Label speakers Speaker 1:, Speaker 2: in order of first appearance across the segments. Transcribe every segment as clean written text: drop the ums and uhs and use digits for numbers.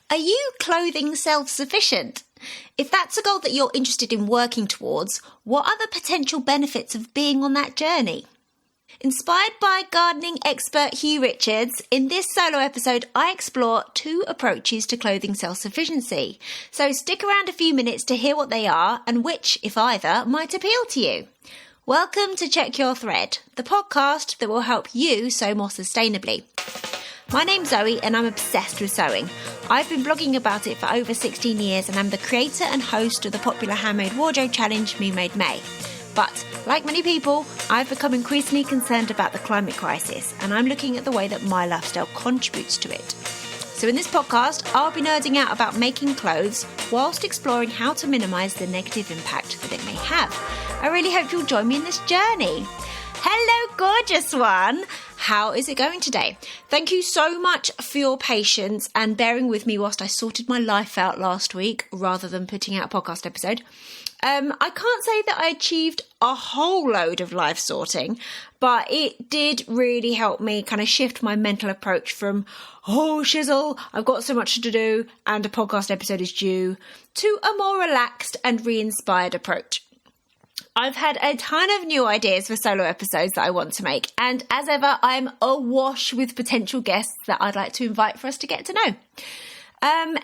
Speaker 1: Are you clothing self-sufficient? If that's a goal that you're interested in working towards, what are the potential benefits of being on that journey? Inspired by gardening expert Huw Richards, in this solo episode I explore 2 approaches to clothing self-sufficiency. So stick around a few minutes to hear what they are and which, if either, might appeal to you. Welcome to Check Your Thread, the podcast that will help you sew more sustainably. My name's Zoe and I'm obsessed with sewing. I've been blogging about it for over 16 years and I'm the creator and host of the popular handmade wardrobe challenge Me Made May. But, like many people, I've become increasingly concerned about the climate crisis and I'm looking at the way that my lifestyle contributes to it. So in this podcast, I'll be nerding out about making clothes whilst exploring how to minimise the negative impact that it may have. I really hope you'll join me in this journey. Hello, gorgeous one. How is it going today? Thank you so much for your patience and bearing with me whilst I sorted my life out last week rather than putting out a podcast episode. I can't say that I achieved a whole load of life sorting, but it did really help me kind of shift my mental approach from, oh shizzle, I've got so much to do and a podcast episode is due, to a more relaxed and re-inspired approach. I've had a ton of new ideas for solo episodes that I want to make, and as ever, I'm awash with potential guests that I'd like to invite for us to get to know.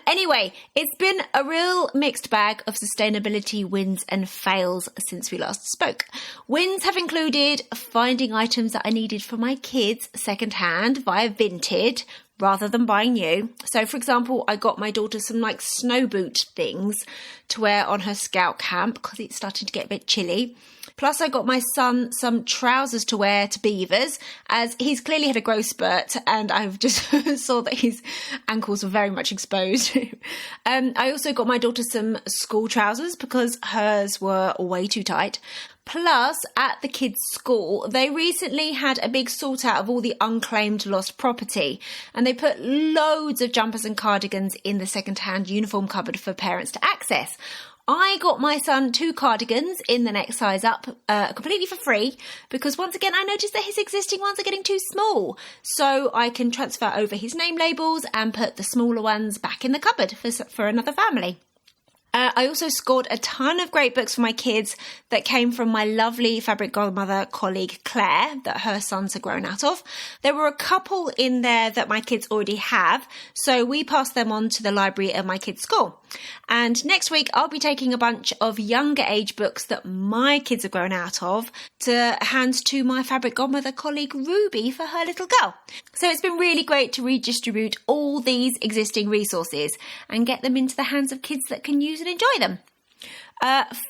Speaker 1: Anyway, it's been a real mixed bag of sustainability wins and fails since we last spoke. Wins have included finding items that I needed for my kids secondhand via Vinted rather than buying new. So, for example, I got my daughter some snow boot things to wear on her scout camp because it's starting to get a bit chilly. Plus, I got my son some trousers to wear to Beavers, as he's clearly had a growth spurt and I've just saw that his ankles were very much exposed. I also got my daughter some school trousers because hers were way too tight. Plus, at the kids' school, they recently had a big sort out of all the unclaimed lost property, and they put loads of jumpers and cardigans in the second-hand uniform cupboard for parents to access. I got my son 2 cardigans in the next size up completely for free because once again I noticed that his existing ones are getting too small. So I can transfer over his name labels and put the smaller ones back in the cupboard for another family. I also scored a ton of great books for my kids that came from my lovely fabric godmother colleague Claire that her sons are grown out of. There were a couple in there that my kids already have, so we passed them on to the library at my kids' school. And next week I'll be taking a bunch of younger age books that my kids have grown out of to hand to my fabric godmother colleague Ruby for her little girl. So it's been really great to redistribute all these existing resources and get them into the hands of kids that can use and enjoy them.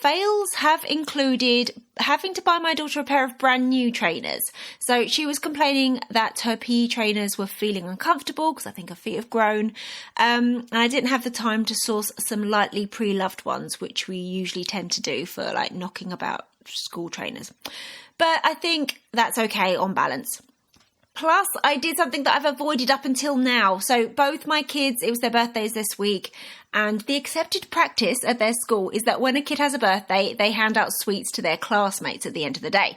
Speaker 1: Fails have included having to buy my daughter a pair of brand new trainers. So she was complaining that her PE trainers were feeling uncomfortable because I think her feet have grown. And I didn't have the time to source some lightly pre-loved ones, which we usually tend to do for knocking about school trainers. But I think that's okay on balance. Plus, I did something that I've avoided up until now. So both my kids, it was their birthdays this week, and the accepted practice at their school is that when a kid has a birthday, they hand out sweets to their classmates at the end of the day.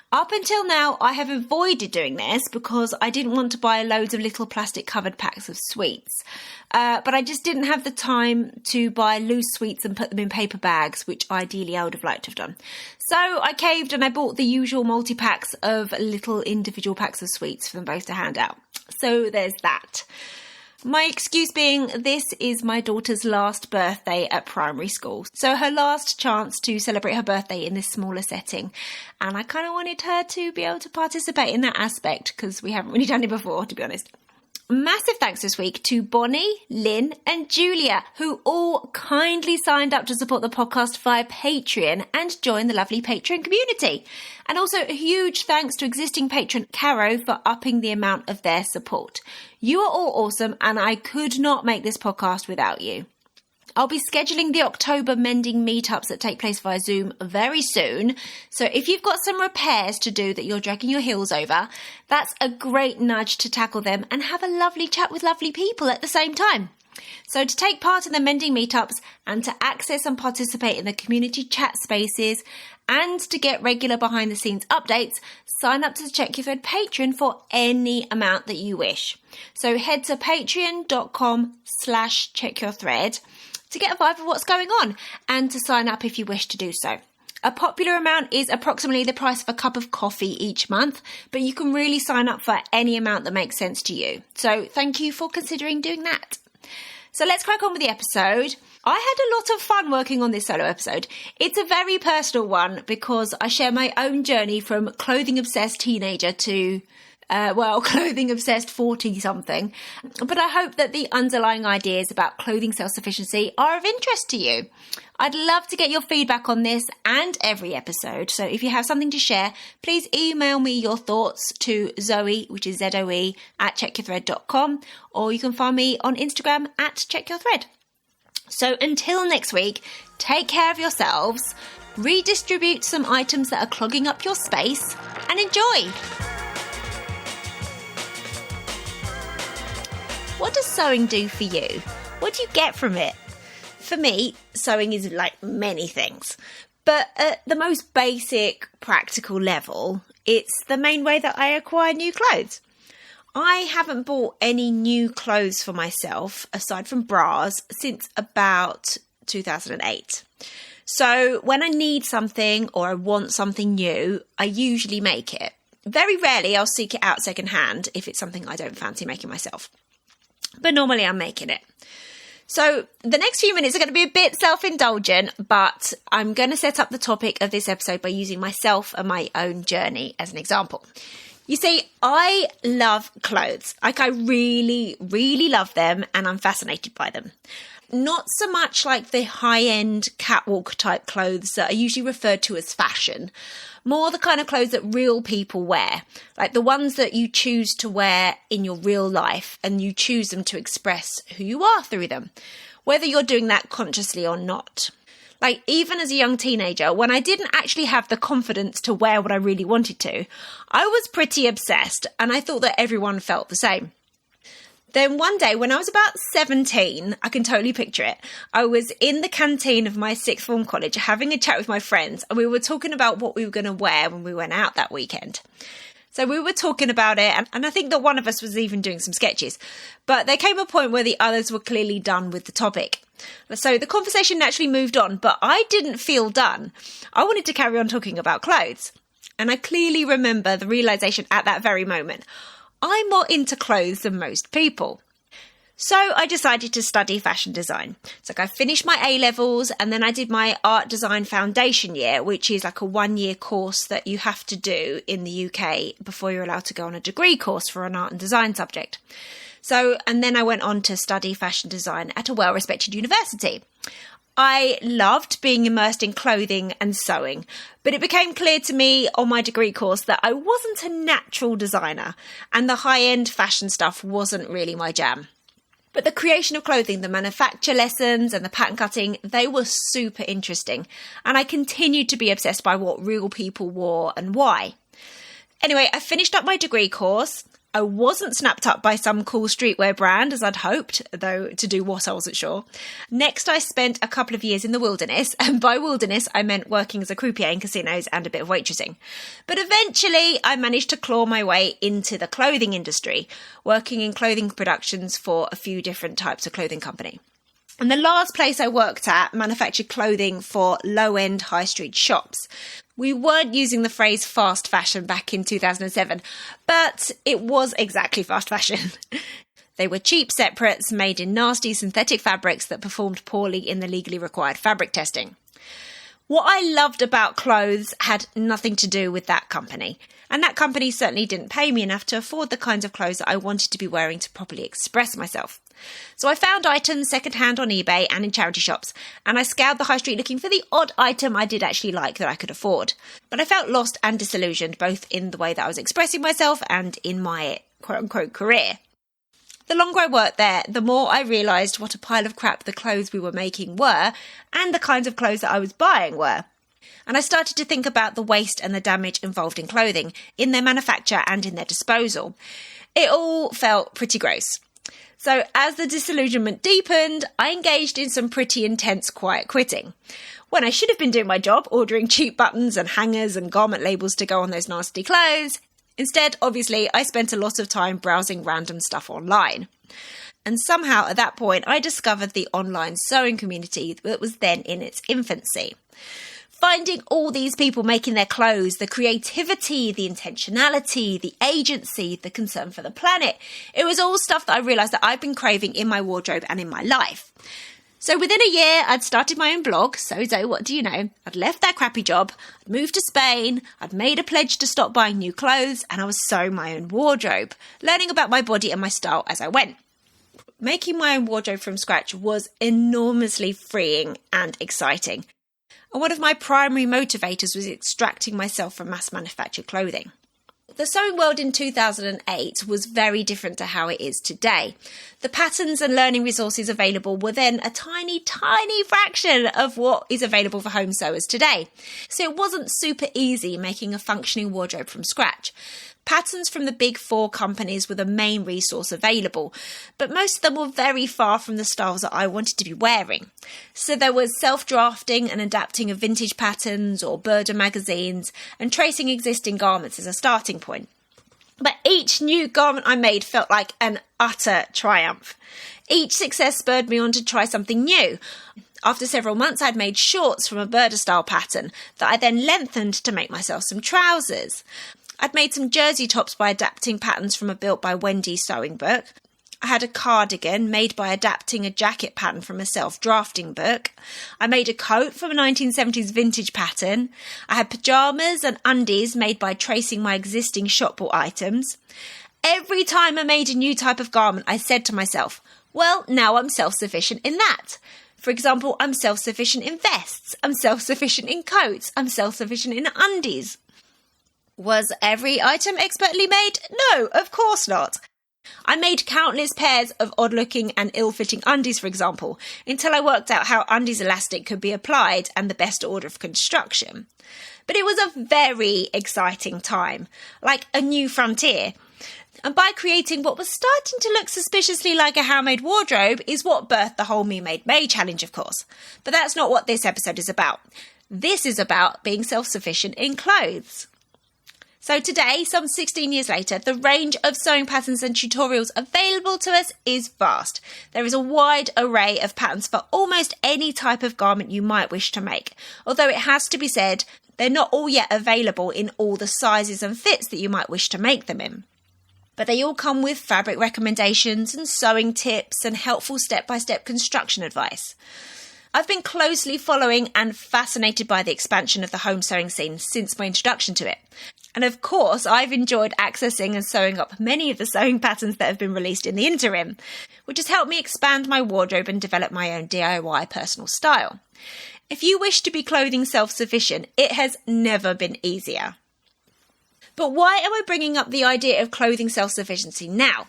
Speaker 1: Up until now, I have avoided doing this because I didn't want to buy loads of little plastic covered packs of sweets. But I just didn't have the time to buy loose sweets and put them in paper bags, which ideally I would have liked to have done. So I caved and I bought the usual multi-packs of little individual packs of sweets for them both to hand out. So there's that. My excuse being this is my daughter's last birthday at primary school. So her last chance to celebrate her birthday in this smaller setting. And I kind of wanted her to be able to participate in that aspect because we haven't really done it before, to be honest. Massive thanks this week to Bonnie, Lynn and Julia, who all kindly signed up to support the podcast via Patreon and join the lovely Patreon community. And also a huge thanks to existing patron Caro for upping the amount of their support. You are all awesome and I could not make this podcast without you. I'll be scheduling the October mending meetups that take place via Zoom very soon. So if you've got some repairs to do that you're dragging your heels over, that's a great nudge to tackle them and have a lovely chat with lovely people at the same time. So to take part in the mending meetups and to access and participate in the community chat spaces and to get regular behind the scenes updates, sign up to the Check Your Thread Patreon for any amount that you wish. So head to patreon.com/checkyourthread to get a vibe of what's going on and to sign up if you wish to do so. A popular amount is approximately the price of a cup of coffee each month, but you can really sign up for any amount that makes sense to you. So thank you for considering doing that. So let's crack on with the episode. I had a lot of fun working on this solo episode. It's a very personal one because I share my own journey from clothing-obsessed teenager to, clothing-obsessed 40-something. But I hope that the underlying ideas about clothing self-sufficiency are of interest to you. I'd love to get your feedback on this and every episode. So if you have something to share, please email me your thoughts to Zoe, which is ZOE, @checkyourthread.com, or you can find me on Instagram @checkyourthread. So until next week, take care of yourselves, redistribute some items that are clogging up your space, and enjoy! What does sewing do for you? What do you get from it? For me, sewing is like many things, but at the most basic practical level, it's the main way that I acquire new clothes. I haven't bought any new clothes for myself, aside from bras, since about 2008. So when I need something or I want something new, I usually make it. Very rarely I'll seek it out secondhand if it's something I don't fancy making myself. But normally I'm making it. So the next few minutes are going to be a bit self-indulgent, but I'm going to set up the topic of this episode by using myself and my own journey as an example. You see, I love clothes. Like I really, really love them and I'm fascinated by them. Not so much like the high-end catwalk type clothes that are usually referred to as fashion. More the kind of clothes that real people wear. Like the ones that you choose to wear in your real life and you choose them to express who you are through them. Whether you're doing that consciously or not. Like even as a young teenager, when I didn't actually have the confidence to wear what I really wanted to, I was pretty obsessed and I thought that everyone felt the same. Then one day when I was about 17, I can totally picture it, I was in the canteen of my sixth form college having a chat with my friends and we were talking about what we were going to wear when we went out that weekend. So we were talking about it and I think that one of us was even doing some sketches, but there came a point where the others were clearly done with the topic. So the conversation naturally moved on, but I didn't feel done. I wanted to carry on talking about clothes. And I clearly remember the realization at that very moment. I'm more into clothes than most people. So I decided to study fashion design. So I finished my A-levels and then I did my art design foundation year, which is like a 1-year course that you have to do in the UK before you're allowed to go on a degree course for an art and design subject. So, and then I went on to study fashion design at a well-respected university. I loved being immersed in clothing and sewing, but it became clear to me on my degree course that I wasn't a natural designer and the high-end fashion stuff wasn't really my jam. But the creation of clothing, the manufacture lessons and the pattern cutting, they were super interesting. And I continued to be obsessed by what real people wore and why. Anyway, I finished up my degree course. I wasn't snapped up by some cool streetwear brand as I'd hoped, though to do what I wasn't sure. Next, I spent a couple of years in the wilderness, and by wilderness, I meant working as a croupier in casinos and a bit of waitressing. But eventually, I managed to claw my way into the clothing industry, working in clothing productions for a few different types of clothing company. And the last place I worked at manufactured clothing for low-end high street shops. We weren't using the phrase fast fashion back in 2007, but it was exactly fast fashion. They were cheap separates made in nasty synthetic fabrics that performed poorly in the legally required fabric testing. What I loved about clothes had nothing to do with that company. And that company certainly didn't pay me enough to afford the kinds of clothes that I wanted to be wearing to properly express myself. So I found items secondhand on eBay and in charity shops, and I scoured the high street looking for the odd item I did actually like that I could afford. But I felt lost and disillusioned, both in the way that I was expressing myself and in my quote-unquote career. The longer I worked there, the more I realised what a pile of crap the clothes we were making were, and the kinds of clothes that I was buying were. And I started to think about the waste and the damage involved in clothing, in their manufacture and in their disposal. It all felt pretty gross. So as the disillusionment deepened, I engaged in some pretty intense quiet quitting. When I should have been doing my job, ordering cheap buttons and hangers and garment labels to go on those nasty clothes, instead, obviously, I spent a lot of time browsing random stuff online. And somehow at that point, I discovered the online sewing community that was then in its infancy. Finding all these people making their clothes, the creativity, the intentionality, the agency, the concern for the planet, it was all stuff that I realised that I've been craving in my wardrobe and in my life. So within a year, I'd started my own blog, So What Do You Know? I'd left that crappy job, I'd moved to Spain, I'd made a pledge to stop buying new clothes, and I was sewing my own wardrobe, learning about my body and my style as I went. Making my own wardrobe from scratch was enormously freeing and exciting. And one of my primary motivators was extracting myself from mass-manufactured clothing. The sewing world in 2008 was very different to how it is today. The patterns and learning resources available were then a tiny, tiny fraction of what is available for home sewers today. So it wasn't super easy making a functioning wardrobe from scratch. Patterns from the big four companies were the main resource available, but most of them were very far from the styles that I wanted to be wearing. So there was self-drafting and adapting of vintage patterns or Burda magazines and tracing existing garments as a starting point. But each new garment I made felt like an utter triumph. Each success spurred me on to try something new. After several months, I'd made shorts from a Burda style pattern that I then lengthened to make myself some trousers. I'd made some jersey tops by adapting patterns from a Built by Wendy sewing book. I had a cardigan made by adapting a jacket pattern from a self-drafting book. I made a coat from a 1970s vintage pattern. I had pyjamas and undies made by tracing my existing shop-bought items. Every time I made a new type of garment, I said to myself, well, now I'm self-sufficient in that. For example, I'm self-sufficient in vests. I'm self-sufficient in coats. I'm self-sufficient in undies. Was every item expertly made? No, of course not. I made countless pairs of odd-looking and ill-fitting undies, for example, until I worked out how undies elastic could be applied and the best order of construction. But it was a very exciting time, like a new frontier. And by creating what was starting to look suspiciously like a handmade wardrobe is what birthed the whole Me Made May challenge, of course. But that's not what this episode is about. This is about being self-sufficient in clothes. So today, some 16 years later, the range of sewing patterns and tutorials available to us is vast. There is a wide array of patterns for almost any type of garment you might wish to make. Although it has to be said, they're not all yet available in all the sizes and fits that you might wish to make them in. But they all come with fabric recommendations and sewing tips and helpful step-by-step construction advice. I've been closely following and fascinated by the expansion of the home sewing scene since my introduction to it. And of course, I've enjoyed accessing and sewing up many of the sewing patterns that have been released in the interim, which has helped me expand my wardrobe and develop my own DIY personal style. If you wish to be clothing self-sufficient, it has never been easier. But why am I bringing up the idea of clothing self-sufficiency now?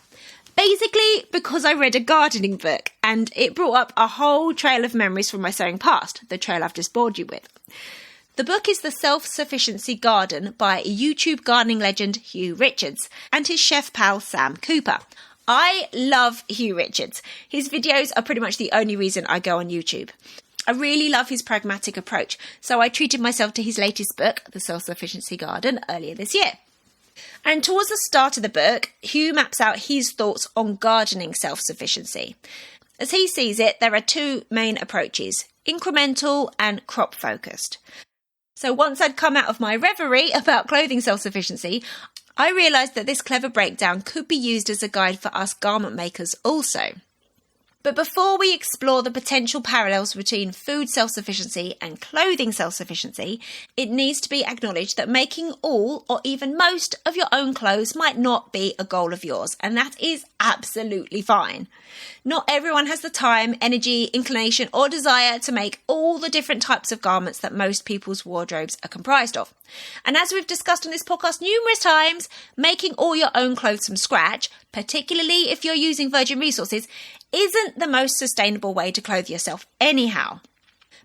Speaker 1: Basically, because I read a gardening book and it brought up a whole trail of memories from my sewing past, the trail I've just bored you with. The book is The Self-Sufficiency Garden by YouTube gardening legend Huw Richards and his chef pal Sam Cooper. I love Huw Richards. His videos are pretty much the only reason I go on YouTube. I really love his pragmatic approach, so I treated myself to his latest book, The Self-Sufficiency Garden, earlier this year. And towards the start of the book, Huw maps out his thoughts on gardening self-sufficiency. As he sees it, there are two main approaches, incremental and crop-focused. So once I'd come out of my reverie about clothing self-sufficiency, I realised that this clever breakdown could be used as a guide for us garment makers also. But before we explore the potential parallels between food self-sufficiency and clothing self-sufficiency, it needs to be acknowledged that making all or even most of your own clothes might not be a goal of yours, and that is absolutely fine. Not everyone has the time, energy, inclination, or desire to make all the different types of garments that most people's wardrobes are comprised of. And as we've discussed on this podcast numerous times, making all your own clothes from scratch, particularly if you're using virgin resources, isn't the most sustainable way to clothe yourself anyhow.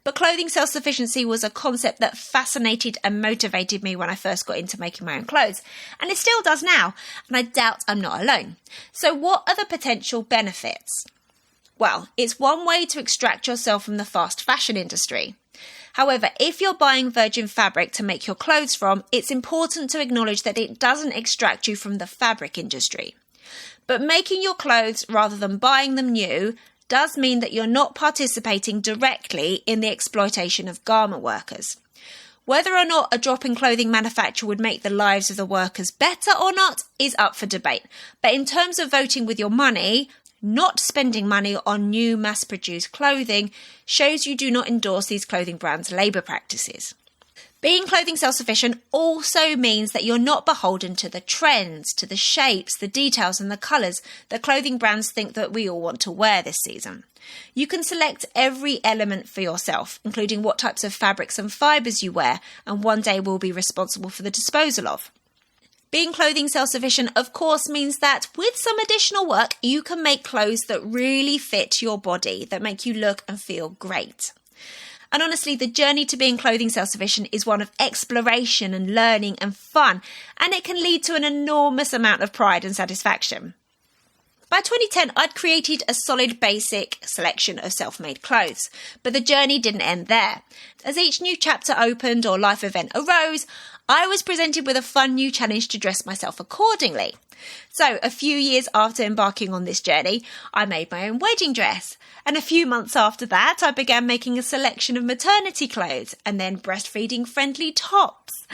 Speaker 1: But clothing self-sufficiency was a concept that fascinated and motivated me when I first got into making my own clothes, and it still does now, and I doubt I'm not alone. So what are the potential benefits? Well, it's one way to extract yourself from the fast fashion industry. However, if you're buying virgin fabric to make your clothes from, it's important to acknowledge that it doesn't extract you from the fabric industry. But making your clothes rather than buying them new does mean that you're not participating directly in the exploitation of garment workers. Whether or not a drop in clothing manufacture would make the lives of the workers better or not is up for debate. But in terms of voting with your money, not spending money on new mass-produced clothing shows you do not endorse these clothing brands' labour practices. Being clothing self-sufficient also means that you're not beholden to the trends, to the shapes, the details and the colours that clothing brands think that we all want to wear this season. You can select every element for yourself, including what types of fabrics and fibres you wear, and one day will be responsible for the disposal of. Being clothing self-sufficient, of course, means that with some additional work, you can make clothes that really fit your body, that make you look and feel great. And honestly, the journey to being clothing self-sufficient is one of exploration and learning and fun, and it can lead to an enormous amount of pride and satisfaction. By 2010, I'd created a solid basic selection of self-made clothes, but the journey didn't end there. As each new chapter opened or life event arose, I was presented with a fun new challenge to dress myself accordingly. So a few years after embarking on this journey, I made my own wedding dress. And a few months after that, I began making a selection of maternity clothes and then breastfeeding friendly tops.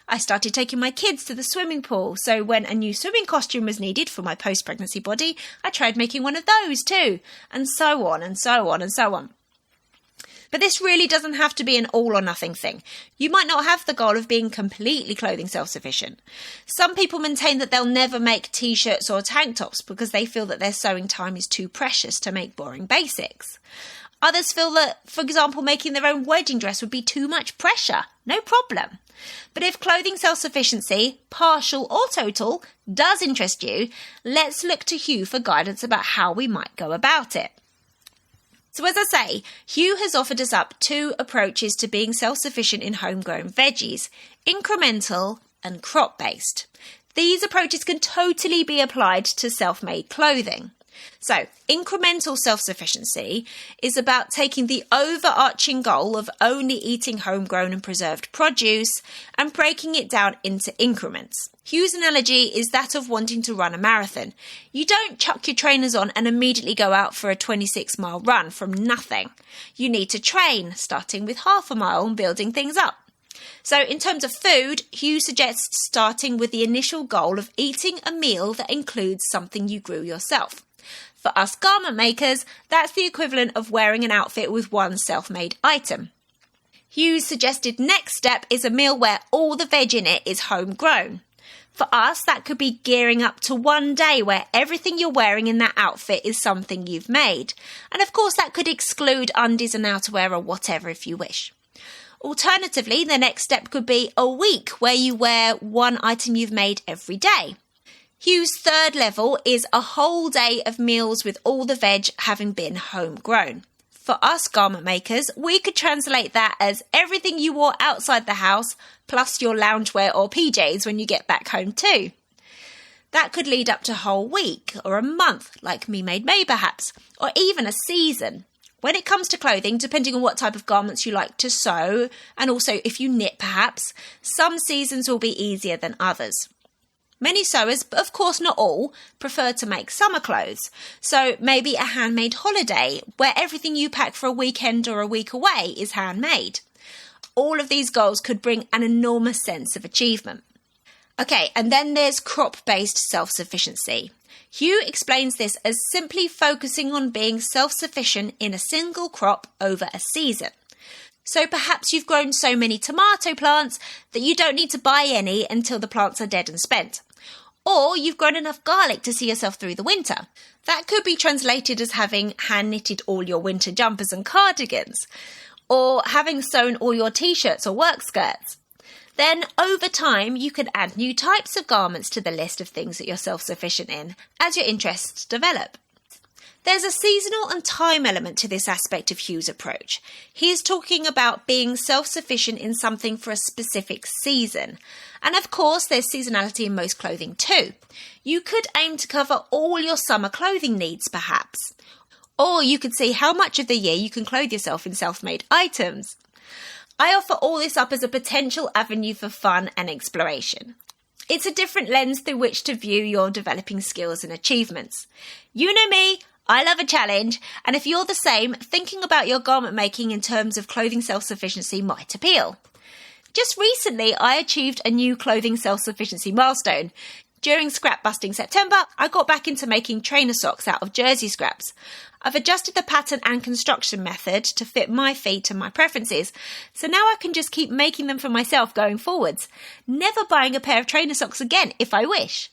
Speaker 1: I started taking my kids to the swimming pool, so when a new swimming costume was needed for my post-pregnancy body, I tried making one of those too, and so on and so on and so on. But this really doesn't have to be an all or nothing thing. You might not have the goal of being completely clothing self-sufficient. Some people maintain that they'll never make t-shirts or tank tops because they feel that their sewing time is too precious to make boring basics. Others feel that, for example, making their own wedding dress would be too much pressure. No problem. But if clothing self-sufficiency, partial or total, does interest you, let's look to Huw for guidance about how we might go about it. So as I say, Huw has offered us up 2 approaches to being self-sufficient in homegrown veggies, incremental and crop-based. These approaches can totally be applied to self-made clothing. So, incremental self-sufficiency is about taking the overarching goal of only eating homegrown and preserved produce and breaking it down into increments. Huw's analogy is that of wanting to run a marathon. You don't chuck your trainers on and immediately go out for a 26-mile run from nothing. You need to train, starting with half a mile and building things up. So in terms of food, Huw suggests starting with the initial goal of eating a meal that includes something you grew yourself. For us garment makers, that's the equivalent of wearing an outfit with one self-made item. Huw's suggested next step is a meal where all the veg in it is homegrown. For us, that could be gearing up to one day where everything you're wearing in that outfit is something you've made. And of course, that could exclude undies and outerwear or whatever if you wish. Alternatively, the next step could be a week where you wear one item you've made every day. Huw's third level is a whole day of meals with all the veg having been homegrown. For us garment makers, we could translate that as everything you wore outside the house plus your loungewear or PJs when you get back home too. That could lead up to a whole week or a month, like Me Made May perhaps, or even a season. When it comes to clothing, depending on what type of garments you like to sew, and also if you knit perhaps, some seasons will be easier than others. Many sewers, but of course not all, prefer to make summer clothes. So maybe a handmade holiday where everything you pack for a weekend or a week away is handmade. All of these goals could bring an enormous sense of achievement. Okay, and then there's crop-based self-sufficiency. Huw explains this as simply focusing on being self-sufficient in a single crop over a season. So perhaps you've grown so many tomato plants that you don't need to buy any until the plants are dead and spent. Or you've grown enough garlic to see yourself through the winter. That could be translated as having hand-knitted all your winter jumpers and cardigans, or having sewn all your t-shirts or work skirts. Then, over time, you can add new types of garments to the list of things that you're self-sufficient in as your interests develop. There's a seasonal and time element to this aspect of Huw's approach. He is talking about being self-sufficient in something for a specific season. And of course, there's seasonality in most clothing too. You could aim to cover all your summer clothing needs, perhaps. Or you could see how much of the year you can clothe yourself in self-made items. I offer all this up as a potential avenue for fun and exploration. It's a different lens through which to view your developing skills and achievements. You know me, I love a challenge, and if you're the same, thinking about your garment making in terms of clothing self-sufficiency might appeal. Just recently, I achieved a new clothing self-sufficiency milestone. During scrap busting September, I got back into making trainer socks out of jersey scraps. I've adjusted the pattern and construction method to fit my feet and my preferences, so now I can just keep making them for myself going forwards, never buying a pair of trainer socks again if I wish.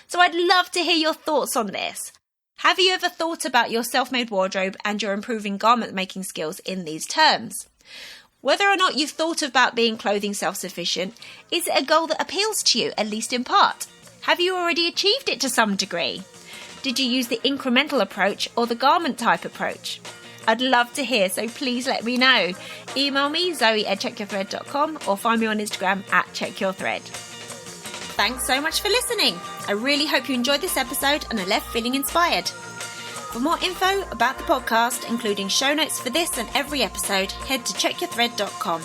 Speaker 1: So I'd love to hear your thoughts on this. Have you ever thought about your self-made wardrobe and your improving garment making skills in these terms? Whether or not you've thought about being clothing self-sufficient, is it a goal that appeals to you, at least in part? Have you already achieved it to some degree? Did you use the incremental approach or the garment type approach? I'd love to hear, so please let me know. Email me, zoe@checkyourthread.com, or find me on Instagram @checkyourthread. Thanks so much for listening. I really hope you enjoyed this episode and are left feeling inspired. For more info about the podcast, including show notes for this and every episode, head to checkyourthread.com.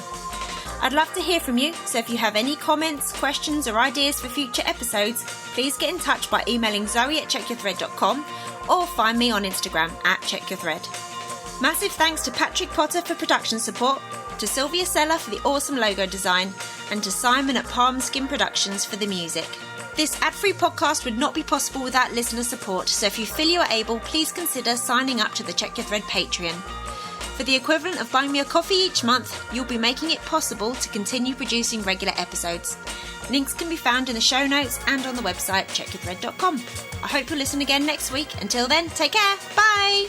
Speaker 1: I'd love to hear from you, so if you have any comments, questions or ideas for future episodes, please get in touch by emailing zoe@checkyourthread.com or find me on Instagram @checkyourthread. Massive thanks to Patrick Potter for production support, to Sylvia Seller for the awesome logo design, and to Simon at Palm Skin Productions for the music. This ad-free podcast would not be possible without listener support, so if you feel you are able, please consider signing up to the Check Your Thread Patreon. For the equivalent of buying me a coffee each month, you'll be making it possible to continue producing regular episodes. Links can be found in the show notes and on the website checkyourthread.com. I hope you'll listen again next week. Until then, take care. Bye!